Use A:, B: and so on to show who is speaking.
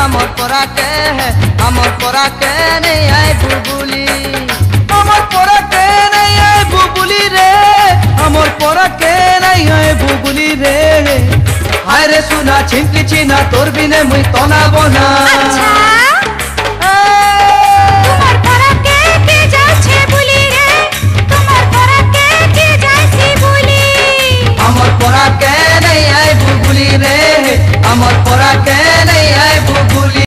A: আমার পরা কে আমার পরা কে নেই আয় বুবুলি আমার পরা কে নেই আয় বুবুলি রে আমার পরা কে নেই আয় বুবুলি রে হায় রে সুনা ছিনকি চিনা তোর বিনে মুই তনাব না
B: আচ্ছা তোমার পরা কে কে যাচ্ছে বলি রে তোমার পরা কে কে যাচ্ছে বলি
A: আমার পরা কে নেই আয় বুবুলি রে